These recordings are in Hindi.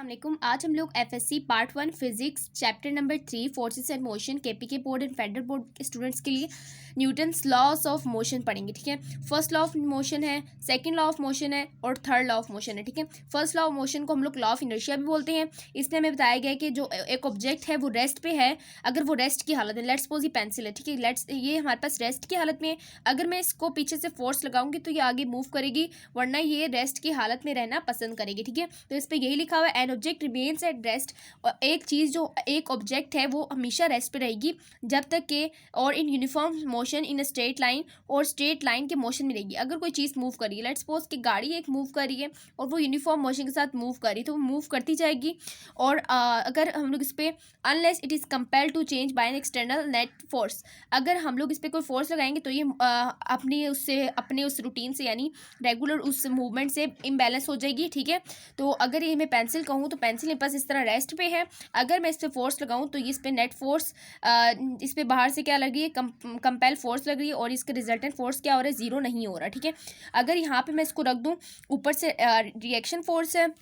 अस्सलामुअलैकुम। आज हम लोग FSc part 1 physics chapter number 3 forces and motion KPK board and federal board के स्टूडेंट्स के लिए न्यूटन्स लॉस ऑफ मोशन पढ़ेंगे। ठीक है, फर्स्ट लॉ ऑफ मोशन है, सेकंड लॉ ऑफ मोशन है और थर्ड लॉ ऑफ मोशन है। ठीक है, फर्स्ट लॉ ऑफ मोशन को हम लोग लॉ ऑफ इनर्शिया भी बोलते हैं। इसमें हमें बताया गया है कि जो एक ऑब्जेक्ट है वो रेस्ट पे है, अगर वो रेस्ट की हालत में, लेट्स सपोज ये पेंसिल है, ठीक है, ये हमारे पास रेस्ट की हालत में है। अगर मैं इसको पीछे से फोर्स लगाऊंगी तो ये आगे मूव करेगी, वरना ये रेस्ट की हालत में रहना पसंद करेगी। ठीक है, तो इस पर यही लिखा हुआ है, an object remains at rest. और एक चीज़ जो एक ऑब्जेक्ट है वो हमेशा रेस्ट पे रहेगी जब तक कि और in uniform motion in straight line, और स्ट्रेट लाइन के मोशन में रहेगी। अगर कोई चीज़ मूव कर रही है, लेट्स सपोज कि गाड़ी एक मूव कर रही है और वो यूनिफॉर्म मोशन के साथ मूव कर रही है, तो वो मूव करती जाएगी। और अगर हम लोग इस पर unless it is compelled to change by an external net force, अगर हम लोग इस पर कोई फोर्स लगाएंगे तो ये अपने उस रूटीन से यानी रेगुलर उस मूवमेंट से इम्बैलेंस हो जाएगी। ठीक है, तो अगर ये मैं पेंसिल कहूँ तो पेंसिल मेरे पास इस तरह रेस्ट पे है, अगर मैं इस पर फोर्स लगाऊँ तो इस पर नेट फोर्स, इस पर बाहर से क्या लग रही है, कंपेल फोर्स लग रही है, और इसका रिजल्टेंट फोर्स क्या हो रहा है, जीरो नहीं हो रहा। ठीक है, अगर यहाँ पे मैं इसको रख दूँ, ऊपर से रिएक्शन फोर्स है,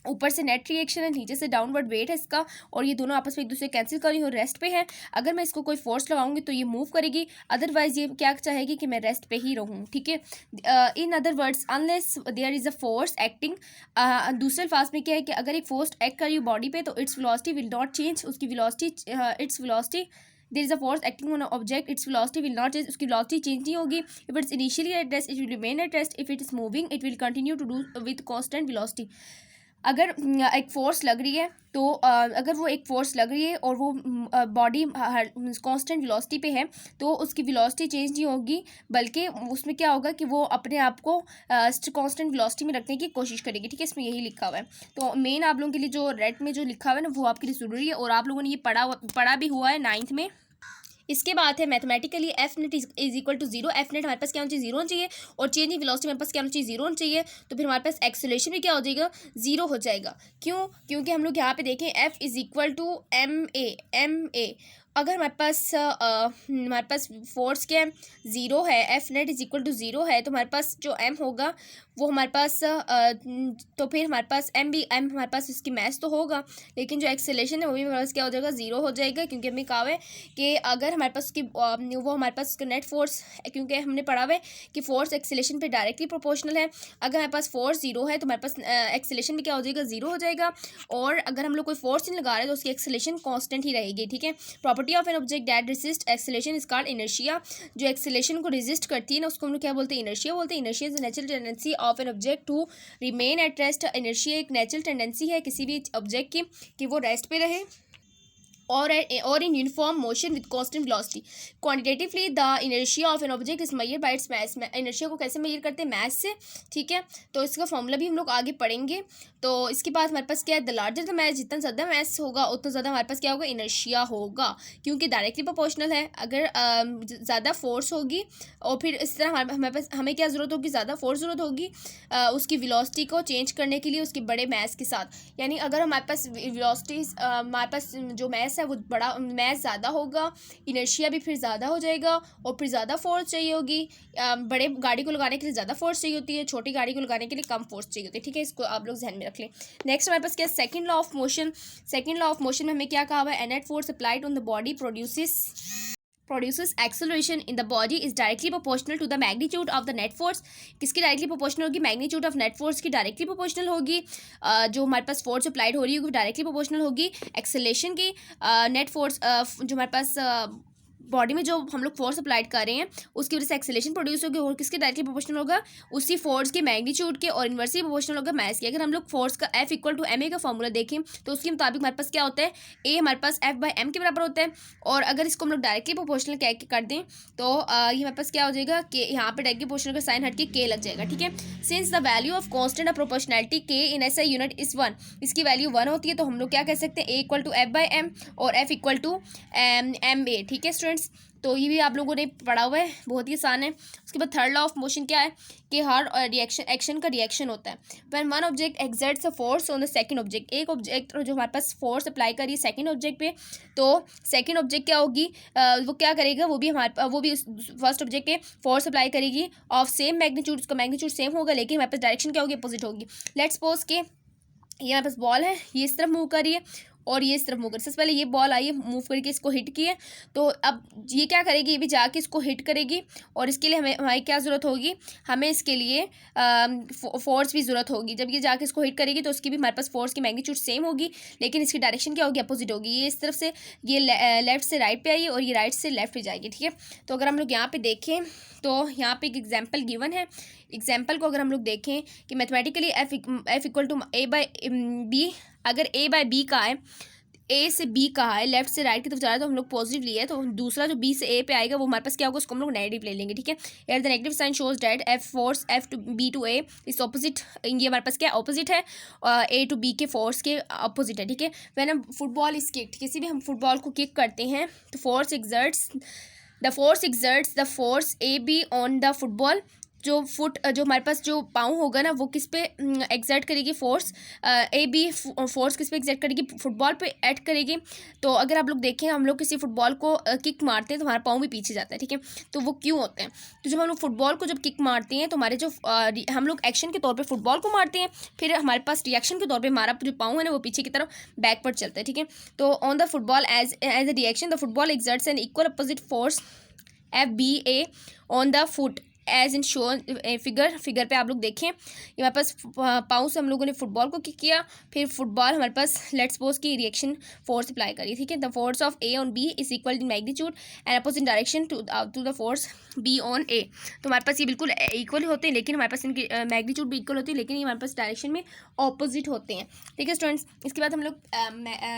ऊपर से नेट रिएक्शन है, नीचे से डाउनवर्ड वेट है इसका, और ये दोनों आपस में एक दूसरे कैंसिल कर रही हो, रेस्ट पे है। अगर मैं इसको कोई फोर्स लगाऊंगी तो ये मूव करेगी, अदरवाइज ये क्या चाहेगी कि मैं रेस्ट पे ही रहूँ। ठीक है, in other words unless there is a force acting, दूसरे अल्फाज में क्या है कि अगर एक फोर्स एक्ट कर रही हो बॉडी पे तो its velocity will not change, उसकी velocity its velocity, there is a force acting on object, its velocity will not change, उसकी वेलोसिटी चेंज नहीं होगी। If it's initially at rest it will remain at rest, if it is moving it will continue to do with constant velocity. अगर एक फोर्स लग रही है तो अगर वो एक फोर्स लग रही है और वो बॉडी कांस्टेंट वेलोसिटी पे है तो उसकी वेलोसिटी चेंज नहीं होगी, बल्कि उसमें क्या होगा कि वो अपने आप को कांस्टेंट वेलोसिटी में रखने की कोशिश करेगी। ठीक है, इसमें यही लिखा हुआ है। तो मेन आप लोगों के लिए जो रेड में जो लिखा हुआ है ना वो आपके लिए ज़रूरी है, और आप लोगों ने ये पढ़ा भी हुआ है 9th में। इसके बाद है mathematically F net is equal to zero. F net हमारे पास क्या होना चाहिए, जीरो होना चाहिए, और चेंज इन वेलोसिटी हमारे पास क्या होना चाहिए, जीरो होना चाहिए। तो फिर हमारे पास एक्सेलरेशन भी क्या हो जाएगा, जीरो हो जाएगा। क्यों? क्योंकि हम लोग यहाँ पे देखें F is equal to M A. अगर हमारे पास फोर्स क्या है, ज़ीरो है, F net is equal to zero है, तो हमारे पास जो एम होगा वो हमारे पास तो फिर हमारे पास एम हमारे पास इसकी मैथ तो होगा, लेकिन जो एक्सेलरेशन है वो भी हमारे पास क्या हो जाएगा, ज़ीरो हो जाएगा। क्योंकि हमें कहा है कि अगर हमारे पास उसकी वो हमारे पास उसका नेट फोर्स, क्योंकि हमने पढ़ा हुआ है कि फोर्स एक्सेलरेशन पे डायरेक्टली प्रोपोर्शनल है। अगर हमारे पास फोर्स जीरो है तो हमारे पास एक्सेलरेशन भी क्या हो जाएगा, जीरो हो जाएगा। और अगर हम लोग कोई फोर्स नहीं लगा रहे तो उसकी एक्सेलरेशन कांस्टेंट ही रहेगी। ठीक है, property of an object that resist acceleration is called inertia. जो एक्सेलरेशन को रेजिस्ट करती है ना उसको हम लोग क्या बोलते हैं, इनर्शिया बोलते हैं। Inertia is natural tendency of an object to remain at rest. Inertia एक नेचुरल टेंडेंसी है किसी भी ऑब्जेक्ट की कि वो रेस्ट पे रहे और in uniform motion with constant velocity. Quantitatively the inertia of an object is measured by its mass. inertia को कैसे मेजर करते हैं, मैथ से। ठीक है, तो इसका फॉर्मूला भी हम लोग आगे पढ़ेंगे। तो इसके बाद हमारे पास क्या है, द लार्जर द मैथ, जितना ज़्यादा मैथ होगा उतना ज़्यादा हमारे पास क्या होगा, इनर्शिया होगा, क्योंकि डायरेक्टली प्रोपोर्शनल है। अगर ज़्यादा फोर्स होगी और फिर इस तरह हमारे पास हमें क्या ज़रूरत होगी, ज़्यादा फोर्स ज़रूरत होगी उसकी वेलोसिटी को चेंज करने के लिए उसके बड़े मैथ के साथ। यानी अगर हमारे पास वेलोसिटी हमारे पास जो मैथ है वो बड़ा मैथ ज़्यादा होगा, इनर्शिया भी फिर ज़्यादा हो जाएगा, और फिर ज़्यादा फोर्स चाहिए होगी। बड़े गाड़ी को लगाने के लिए ज़्यादा फोर्स चाहिए होती है, छोटी गाड़ी को लगाने के लिए कम फोर्स चाहिए होती है। ठीक है, इसको आप लोग ध्यान में रख लें। नेक्स्ट हमारे पास क्या है, second law of motion. Second law of motion में हमें क्या कहा हुआ है, an net force applied on the body produces acceleration in the body is directly proportional to the magnitude of the net force. किसकी डायरेक्टली प्रोपोर्शनल होगी, मैग्नीट्यूड ऑफ नेट फोर्स की डायरेक्टली प्रोपोर्शनल होगी। जो हमारे पास फोर्स अप्लाइड हो रही होगी डायरेक्टली प्रोपोर्शनल होगी एक्सेलरेशन की। नेट फोर्स जो हमारे पास बॉडी में जो हम लोग फोर्स अप्लाइड कर रहे हैं उसकी वजह से एक्सेलरेशन प्रोड्यूस होगी, और किसके डायरेक्टली प्रोपोर्शनल होगा, उसी फोर्स के मैग्नीट्यूड के, और इन्वर्सली प्रोपोर्शनल होगा मैस के। अगर हम लोग फोर्स का F equal to M A का फॉर्मूला देखें तो उसके मुताबिक हमारे पास क्या होता है, ए हमारे पास एफ बाई एम के बराबर होता है। और अगर इसको हम लोग डायरेक्टली प्रोपोर्शनल कर दें तो ये हमारे पास क्या हो जाएगा कि यहाँ पर डायरेक्टली प्रोपोर्शनल का साइन हट के के लग जाएगा। ठीक है, since the value of constant of proportionality के इन एस आई यूनिट इज 1, इसकी वैल्यू 1 होती है, तो हम लोग क्या कह सकते हैं, A equal to F by M और F equal to M A. ठीक है स्टूडेंट्स, तो ये भी आप लोगों ने पढ़ा हुआ है, बहुत ही आसान है। उसके बाद थर्ड लॉ ऑफ मोशन क्या है कि हर एक्शन का रिएक्शन होता है। When one object exerts a force on the second object, एक ऑब्जेक्ट जो हमारे पास फोर्स अप्लाई करिए सेकंड ऑब्जेक्ट पे, तो सेकंड ऑब्जेक्ट क्या होगी, वो क्या करेगा, वो भी फर्स्ट ऑब्जेक्ट पे फोर्स अप्लाई करेगी ऑफ सेम मैग्नीट्यूड, उसका मैग्नीट्यूड सेम होगा, लेकिन हमारे पास डायरेक्शन क्या होगी, अपोजिट होगी। लेट्स सपोज के ये हमारे पास बॉल है, ये इस तरफ मूव कर रही है और ये इस तरफ मूव कर, सबसे पहले ये बॉल आई है, मूव करके इसको हिट की है, तो अब ये क्या करेगी, ये भी जाके इसको हिट करेगी और इसके लिए हमारी क्या ज़रूरत होगी, हमें इसके लिए फोर्स भी ज़रूरत होगी। जब ये जाके इसको हिट करेगी तो उसकी भी हमारे पास फोर्स की मैग्नीट्यूड सेम होगी, लेकिन इसकी डायरेक्शन क्या होगी, अपोजिट होगी। ये इस तरफ से, ये लेफ्ट से राइट पे आई है और ये राइट से लेफ्ट पे जाएगी, ठीक है। तो अगर हम लोग यहाँ पे देखें तो यहाँ पे एक एग्जाम्पल गिवन है। एग्जाम्पल को अगर हम लोग देखें कि mathematically F equal to A by B, अगर ए बाई बी का है, ए से बी कहा है, लेफ्ट से राइट की तरफ जा रहा है तो हम लोग पॉजिटिव लिए, तो दूसरा जो बी से ए पे आएगा वो हमारे पास क्या होगा, उसको हम लोग नेगेटिव ले लेंगे, ठीक है। यार the negative sign shows that F force F to B to A is opposite, ये हमारे पास क्या ऑपोजिट है, ए टू बी के फोर्स के ऑपोजिट है, ठीक है। वैन हम फुटबॉल इज किक्ड, किसी भी हम फुटबॉल को किक करते हैं तो the force exerts the force A be on the football, जो हमारे पास जो पाँव होगा ना वो किस पे एग्जर्ट करेगी, फोर्स ए बी फोर्स किस पे एग्जर्ट करेगी, फुटबॉल पे ऐड करेगी। तो अगर आप लोग देखें, हम लोग किसी फुटबॉल को किक मारते हैं तो हमारा पाँव भी पीछे जाता है, ठीक है। तो वो क्यों होते हैं, तो जब हम लोग फुटबॉल को जब किक मारते हैं तो हमारे जो हम लोग एक्शन के तौर पर फुटबॉल को मारते हैं, फिर हमारे पास रिएक्शन के तौर पर हमारा जो पाँव है ना वो पीछे की तरफ बैकवर्ड चलता है, ठीक है। तो on the football as a reaction the football exerts an equal opposite force F B A on the foot as in show figure पे आप लोग देखें, ये हमारे पास पाँव से हम लोगों ने फुटबॉल को किक किया, फिर फुटबॉल हमारे पास लेट्स सपोज की रिएक्शन फोर्स अप्लाई करी, ठीक है। The force of A on B is equal in magnitude and opposite direction to the force B on A. तो हमारे पास ये बिल्कुल इक्वल होते हैं, लेकिन हमारे पास इनकी मैग्नीट्यूड भी इक्वल होती है, लेकिन ये हमारे पास डायरेक्शन में ऑपोजिट होते हैं, ठीक है स्टूडेंट्स। इसके बाद हम लोग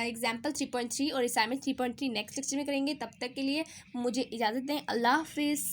एग्जाम्पल 3.3 और असाइनमेंट 3.3 नेक्स्ट लेक्चर में करेंगे। तब तक के लिए मुझे इजाज़त दें, अल्लाह हाफिज़।